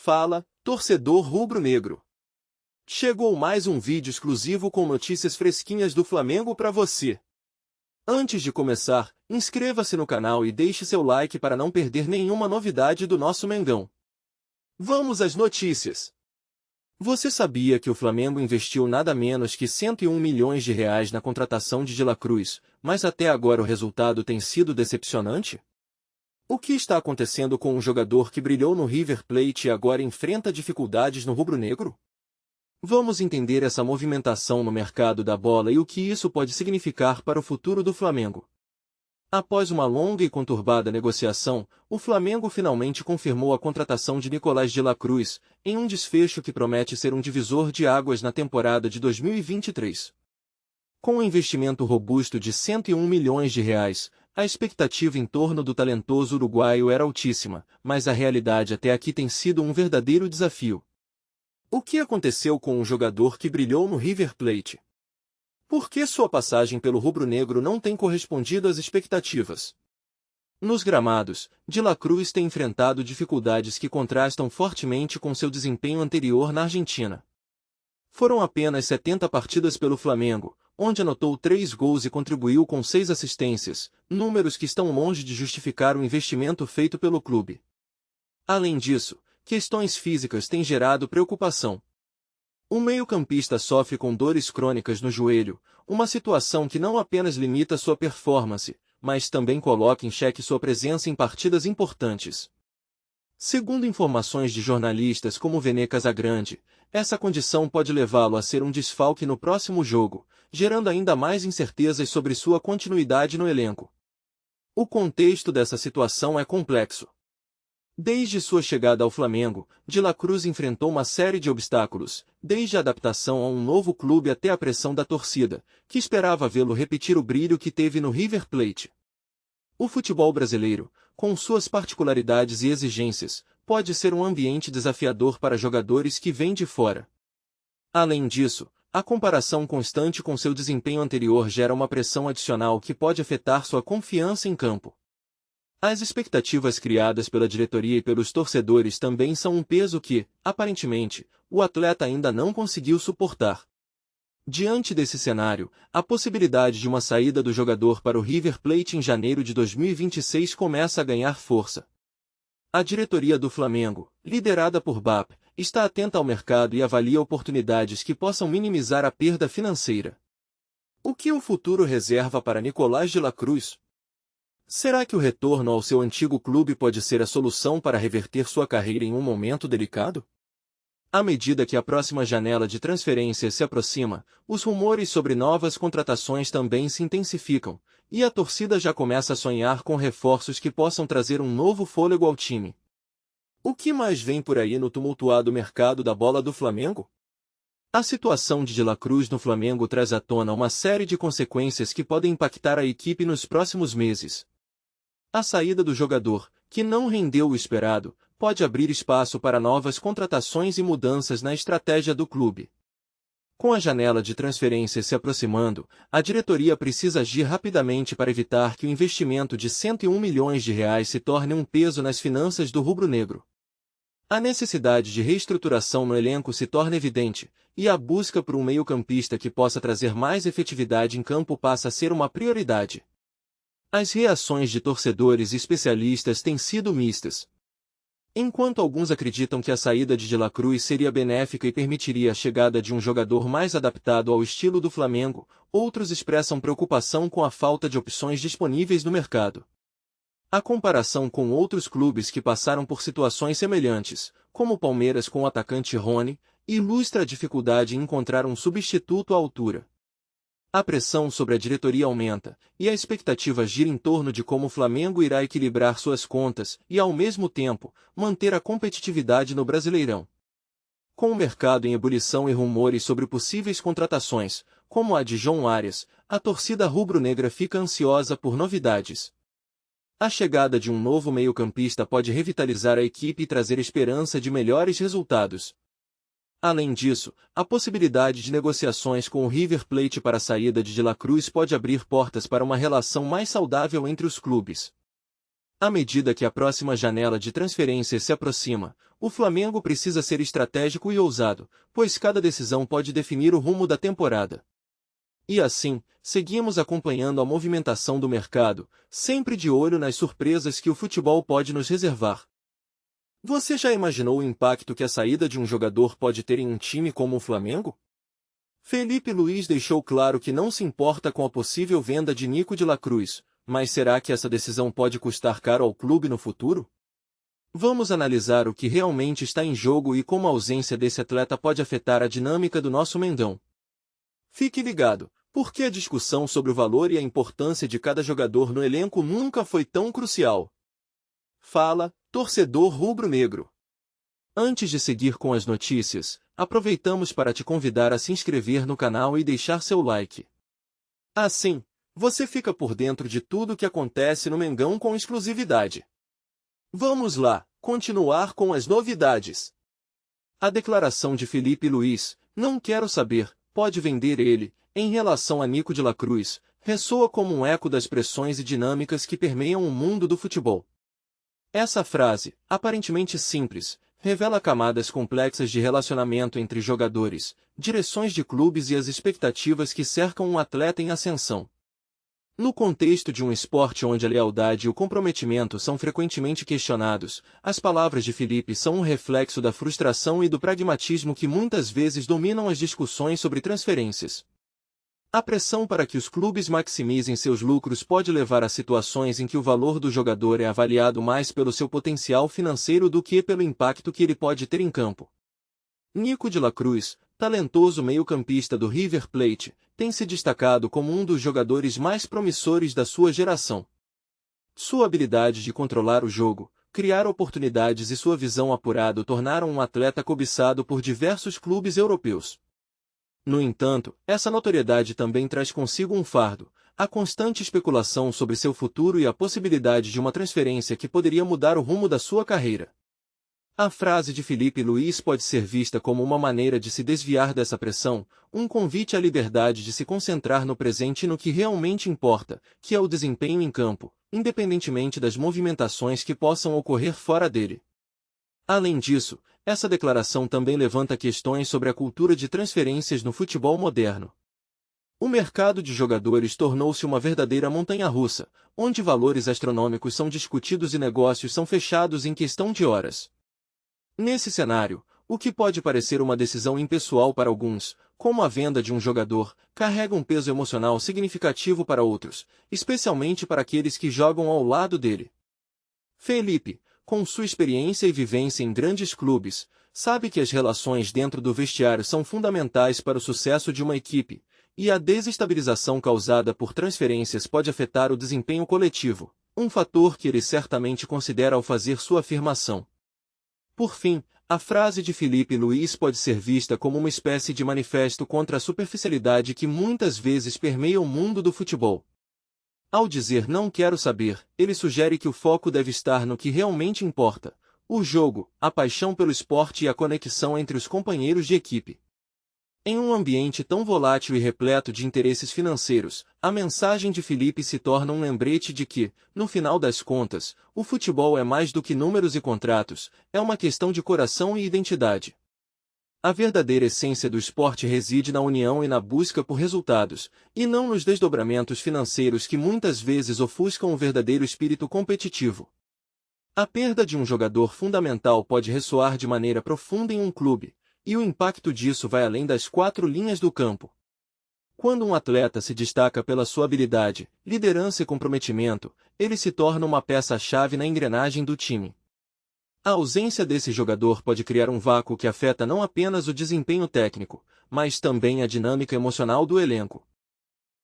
Fala, torcedor rubro-negro. Chegou mais um vídeo exclusivo com notícias fresquinhas do Flamengo para você. Antes de começar, inscreva-se no canal e deixe seu like para não perder nenhuma novidade do nosso Mengão. Vamos às notícias. Você sabia que o Flamengo investiu nada menos que 101 milhões de reais na contratação de La Cruz, mas até agora o resultado tem sido decepcionante? O que está acontecendo com um jogador que brilhou no River Plate e agora enfrenta dificuldades no rubro-negro? Vamos entender essa movimentação no mercado da bola e o que isso pode significar para o futuro do Flamengo. Após uma longa e conturbada negociação, o Flamengo finalmente confirmou a contratação de Nicolás de La Cruz, em um desfecho que promete ser um divisor de águas na temporada de 2023. Com um investimento robusto de 101 milhões de reais, a expectativa em torno do talentoso uruguaio era altíssima, mas a realidade até aqui tem sido um verdadeiro desafio. O que aconteceu com um jogador que brilhou no River Plate? Por que sua passagem pelo rubro-negro não tem correspondido às expectativas? Nos gramados, de La Cruz tem enfrentado dificuldades que contrastam fortemente com seu desempenho anterior na Argentina. Foram apenas 70 partidas pelo Flamengo, onde anotou 3 gols e contribuiu com 6 assistências, números que estão longe de justificar o investimento feito pelo clube. Além disso, questões físicas têm gerado preocupação. O meio-campista sofre com dores crônicas no joelho, uma situação que não apenas limita sua performance, mas também coloca em xeque sua presença em partidas importantes. Segundo informações de jornalistas como Vene Casagrande, essa condição pode levá-lo a ser um desfalque no próximo jogo, gerando ainda mais incertezas sobre sua continuidade no elenco. O contexto dessa situação é complexo. Desde sua chegada ao Flamengo, de La Cruz enfrentou uma série de obstáculos, desde a adaptação a um novo clube até a pressão da torcida, que esperava vê-lo repetir o brilho que teve no River Plate. O futebol brasileiro, com suas particularidades e exigências, pode ser um ambiente desafiador para jogadores que vêm de fora. Além disso, a comparação constante com seu desempenho anterior gera uma pressão adicional que pode afetar sua confiança em campo. As expectativas criadas pela diretoria e pelos torcedores também são um peso que, aparentemente, o atleta ainda não conseguiu suportar. Diante desse cenário, a possibilidade de uma saída do jogador para o River Plate em janeiro de 2026 começa a ganhar força. A diretoria do Flamengo, liderada por BAP, está atenta ao mercado e avalia oportunidades que possam minimizar a perda financeira. O que o futuro reserva para Nicolás de La Cruz? Será que o retorno ao seu antigo clube pode ser a solução para reverter sua carreira em um momento delicado? À medida que a próxima janela de transferências se aproxima, os rumores sobre novas contratações também se intensificam, e a torcida já começa a sonhar com reforços que possam trazer um novo fôlego ao time. O que mais vem por aí no tumultuado mercado da bola do Flamengo? A situação de La Cruz no Flamengo traz à tona uma série de consequências que podem impactar a equipe nos próximos meses. A saída do jogador, que não rendeu o esperado, pode abrir espaço para novas contratações e mudanças na estratégia do clube. Com a janela de transferências se aproximando, a diretoria precisa agir rapidamente para evitar que o investimento de 101 milhões de reais se torne um peso nas finanças do rubro-negro. A necessidade de reestruturação no elenco se torna evidente, e a busca por um meio-campista que possa trazer mais efetividade em campo passa a ser uma prioridade. As reações de torcedores e especialistas têm sido mistas. Enquanto alguns acreditam que a saída de La Cruz seria benéfica e permitiria a chegada de um jogador mais adaptado ao estilo do Flamengo, outros expressam preocupação com a falta de opções disponíveis no mercado. A comparação com outros clubes que passaram por situações semelhantes, como o Palmeiras com o atacante Rony, ilustra a dificuldade em encontrar um substituto à altura. A pressão sobre a diretoria aumenta, e a expectativa gira em torno de como o Flamengo irá equilibrar suas contas e, ao mesmo tempo, manter a competitividade no Brasileirão. Com o mercado em ebulição e rumores sobre possíveis contratações, como a de João Arias, a torcida rubro-negra fica ansiosa por novidades. A chegada de um novo meio-campista pode revitalizar a equipe e trazer esperança de melhores resultados. Além disso, a possibilidade de negociações com o River Plate para a saída de La Cruz pode abrir portas para uma relação mais saudável entre os clubes. À medida que a próxima janela de transferências se aproxima, o Flamengo precisa ser estratégico e ousado, pois cada decisão pode definir o rumo da temporada. E assim, seguimos acompanhando a movimentação do mercado, sempre de olho nas surpresas que o futebol pode nos reservar. Você já imaginou o impacto que a saída de um jogador pode ter em um time como o Flamengo? Felipe Luiz deixou claro que não se importa com a possível venda de Nico de la Cruz, mas será que essa decisão pode custar caro ao clube no futuro? Vamos analisar o que realmente está em jogo e como a ausência desse atleta pode afetar a dinâmica do nosso Mengão. Fique ligado, porque a discussão sobre o valor e a importância de cada jogador no elenco nunca foi tão crucial. Fala, torcedor rubro-negro. Antes de seguir com as notícias, aproveitamos para te convidar a se inscrever no canal e deixar seu like. Assim, você fica por dentro de tudo o que acontece no Mengão com exclusividade. Vamos lá, continuar com as novidades. A declaração de Felipe Luiz, "não quero saber, pode vender ele", em relação a Nico de la Cruz, ressoa como um eco das pressões e dinâmicas que permeiam o mundo do futebol. Essa frase, aparentemente simples, revela camadas complexas de relacionamento entre jogadores, direções de clubes e as expectativas que cercam um atleta em ascensão. No contexto de um esporte onde a lealdade e o comprometimento são frequentemente questionados, as palavras de Felipe são um reflexo da frustração e do pragmatismo que muitas vezes dominam as discussões sobre transferências. A pressão para que os clubes maximizem seus lucros pode levar a situações em que o valor do jogador é avaliado mais pelo seu potencial financeiro do que pelo impacto que ele pode ter em campo. Nico de la Cruz, talentoso meio-campista do River Plate, tem se destacado como um dos jogadores mais promissores da sua geração. Sua habilidade de controlar o jogo, criar oportunidades e sua visão apurada o tornaram um atleta cobiçado por diversos clubes europeus. No entanto, essa notoriedade também traz consigo um fardo, a constante especulação sobre seu futuro e a possibilidade de uma transferência que poderia mudar o rumo da sua carreira. A frase de Felipe Luiz pode ser vista como uma maneira de se desviar dessa pressão, um convite à liberdade de se concentrar no presente e no que realmente importa, que é o desempenho em campo, independentemente das movimentações que possam ocorrer fora dele. Além disso, essa declaração também levanta questões sobre a cultura de transferências no futebol moderno. O mercado de jogadores tornou-se uma verdadeira montanha-russa, onde valores astronômicos são discutidos e negócios são fechados em questão de horas. Nesse cenário, o que pode parecer uma decisão impessoal para alguns, como a venda de um jogador, carrega um peso emocional significativo para outros, especialmente para aqueles que jogam ao lado dele. Felipe, com sua experiência e vivência em grandes clubes, sabe que as relações dentro do vestiário são fundamentais para o sucesso de uma equipe, e a desestabilização causada por transferências pode afetar o desempenho coletivo, um fator que ele certamente considera ao fazer sua afirmação. Por fim, a frase de Felipe Luiz pode ser vista como uma espécie de manifesto contra a superficialidade que muitas vezes permeia o mundo do futebol. Ao dizer "não quero saber", ele sugere que o foco deve estar no que realmente importa: o jogo, a paixão pelo esporte e a conexão entre os companheiros de equipe. Em um ambiente tão volátil e repleto de interesses financeiros, a mensagem de Felipe se torna um lembrete de que, no final das contas, o futebol é mais do que números e contratos, é uma questão de coração e identidade. A verdadeira essência do esporte reside na união e na busca por resultados, e não nos desdobramentos financeiros que muitas vezes ofuscam o verdadeiro espírito competitivo. A perda de um jogador fundamental pode ressoar de maneira profunda em um clube, e o impacto disso vai além das quatro linhas do campo. Quando um atleta se destaca pela sua habilidade, liderança e comprometimento, ele se torna uma peça-chave na engrenagem do time. A ausência desse jogador pode criar um vácuo que afeta não apenas o desempenho técnico, mas também a dinâmica emocional do elenco.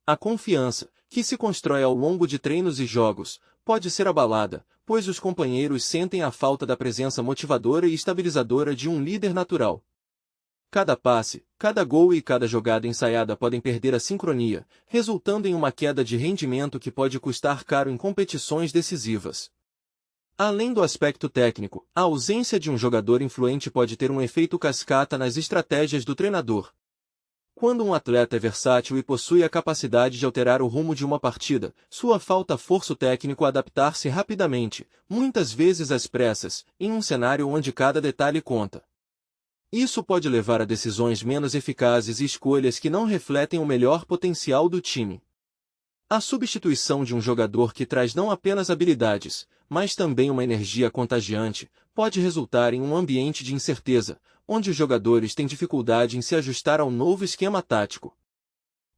A confiança, que se constrói ao longo de treinos e jogos, pode ser abalada, pois os companheiros sentem a falta da presença motivadora e estabilizadora de um líder natural. Cada passe, cada gol e cada jogada ensaiada podem perder a sincronia, resultando em uma queda de rendimento que pode custar caro em competições decisivas. Além do aspecto técnico, a ausência de um jogador influente pode ter um efeito cascata nas estratégias do treinador. Quando um atleta é versátil e possui a capacidade de alterar o rumo de uma partida, sua falta força o técnico a adaptar-se rapidamente, muitas vezes às pressas, em um cenário onde cada detalhe conta. Isso pode levar a decisões menos eficazes e escolhas que não refletem o melhor potencial do time. A substituição de um jogador que traz não apenas habilidades, mas também uma energia contagiante, pode resultar em um ambiente de incerteza, onde os jogadores têm dificuldade em se ajustar ao novo esquema tático.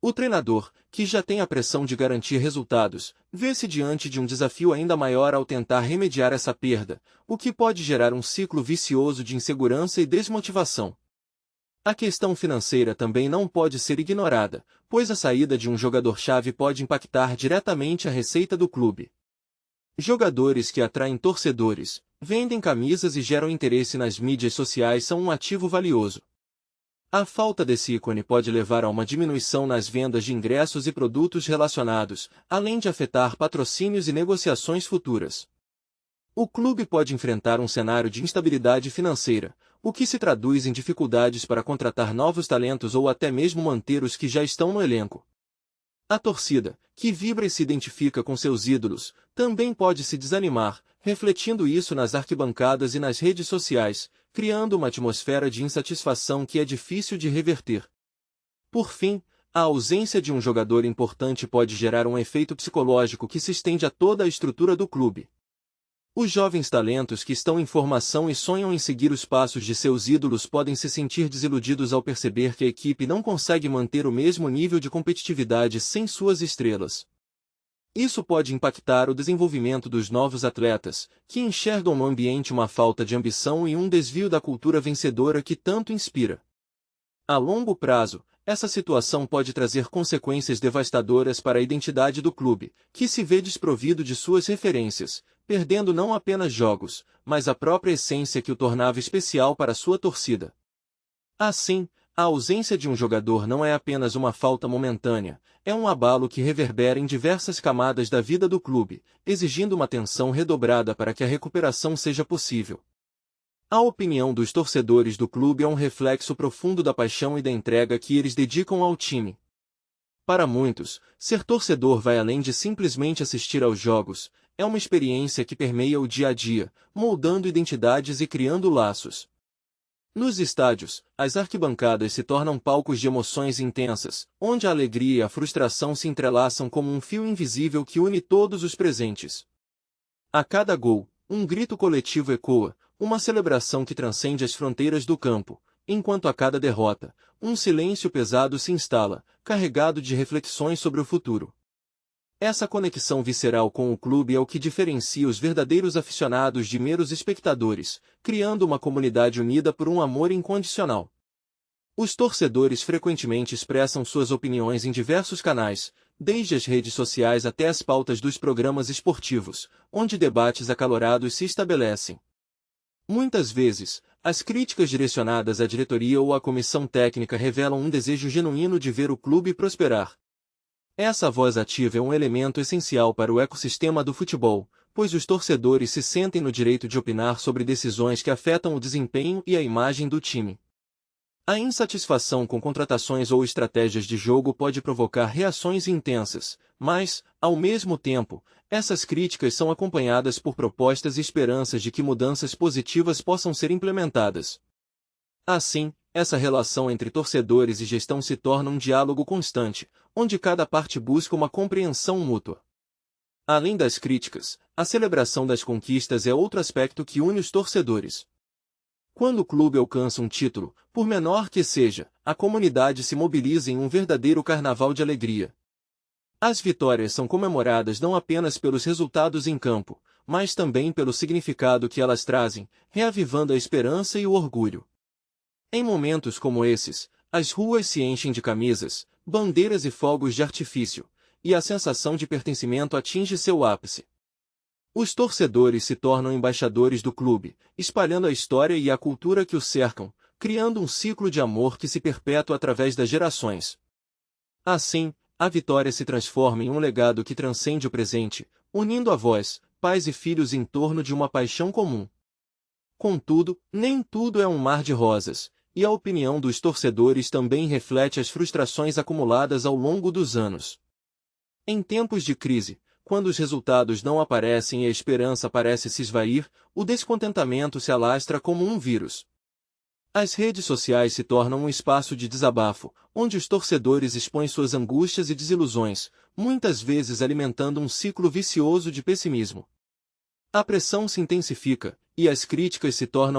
O treinador, que já tem a pressão de garantir resultados, vê-se diante de um desafio ainda maior ao tentar remediar essa perda, o que pode gerar um ciclo vicioso de insegurança e desmotivação. A questão financeira também não pode ser ignorada, pois a saída de um jogador-chave pode impactar diretamente a receita do clube. Jogadores que atraem torcedores, vendem camisas e geram interesse nas mídias sociais são um ativo valioso. A falta desse ícone pode levar a uma diminuição nas vendas de ingressos e produtos relacionados, além de afetar patrocínios e negociações futuras. O clube pode enfrentar um cenário de instabilidade financeira, o que se traduz em dificuldades para contratar novos talentos ou até mesmo manter os que já estão no elenco. A torcida, que vibra e se identifica com seus ídolos, também pode se desanimar, refletindo isso nas arquibancadas e nas redes sociais, criando uma atmosfera de insatisfação que é difícil de reverter. Por fim, a ausência de um jogador importante pode gerar um efeito psicológico que se estende a toda a estrutura do clube. Os jovens talentos que estão em formação e sonham em seguir os passos de seus ídolos podem se sentir desiludidos ao perceber que a equipe não consegue manter o mesmo nível de competitividade sem suas estrelas. Isso pode impactar o desenvolvimento dos novos atletas, que enxergam no ambiente uma falta de ambição e um desvio da cultura vencedora que tanto inspira. A longo prazo, essa situação pode trazer consequências devastadoras para a identidade do clube, que se vê desprovido de suas referências, perdendo não apenas jogos, mas a própria essência que o tornava especial para sua torcida. Assim, a ausência de um jogador não é apenas uma falta momentânea, é um abalo que reverbera em diversas camadas da vida do clube, exigindo uma atenção redobrada para que a recuperação seja possível. A opinião dos torcedores do clube é um reflexo profundo da paixão e da entrega que eles dedicam ao time. Para muitos, ser torcedor vai além de simplesmente assistir aos jogos, é uma experiência que permeia o dia a dia, moldando identidades e criando laços. Nos estádios, as arquibancadas se tornam palcos de emoções intensas, onde a alegria e a frustração se entrelaçam como um fio invisível que une todos os presentes. A cada gol, um grito coletivo ecoa, uma celebração que transcende as fronteiras do campo, enquanto a cada derrota, um silêncio pesado se instala, carregado de reflexões sobre o futuro. Essa conexão visceral com o clube é o que diferencia os verdadeiros aficionados de meros espectadores, criando uma comunidade unida por um amor incondicional. Os torcedores frequentemente expressam suas opiniões em diversos canais, desde as redes sociais até as pautas dos programas esportivos, onde debates acalorados se estabelecem. Muitas vezes, as críticas direcionadas à diretoria ou à comissão técnica revelam um desejo genuíno de ver o clube prosperar. Essa voz ativa é um elemento essencial para o ecossistema do futebol, pois os torcedores se sentem no direito de opinar sobre decisões que afetam o desempenho e a imagem do time. A insatisfação com contratações ou estratégias de jogo pode provocar reações intensas, mas, ao mesmo tempo, essas críticas são acompanhadas por propostas e esperanças de que mudanças positivas possam ser implementadas. Assim, essa relação entre torcedores e gestão se torna um diálogo constante, onde cada parte busca uma compreensão mútua. Além das críticas, a celebração das conquistas é outro aspecto que une os torcedores. Quando o clube alcança um título, por menor que seja, a comunidade se mobiliza em um verdadeiro carnaval de alegria. As vitórias são comemoradas não apenas pelos resultados em campo, mas também pelo significado que elas trazem, reavivando a esperança e o orgulho. Em momentos como esses, as ruas se enchem de camisas, bandeiras e fogos de artifício, e a sensação de pertencimento atinge seu ápice. Os torcedores se tornam embaixadores do clube, espalhando a história e a cultura que o cercam, criando um ciclo de amor que se perpetua através das gerações. Assim, a vitória se transforma em um legado que transcende o presente, unindo avós, pais e filhos em torno de uma paixão comum. Contudo, nem tudo é um mar de rosas, e a opinião dos torcedores também reflete as frustrações acumuladas ao longo dos anos. Em tempos de crise, quando os resultados não aparecem e a esperança parece se esvair, o descontentamento se alastra como um vírus. As redes sociais se tornam um espaço de desabafo, onde os torcedores expõem suas angústias e desilusões, muitas vezes alimentando um ciclo vicioso de pessimismo. A pressão se intensifica, e as críticas se tornam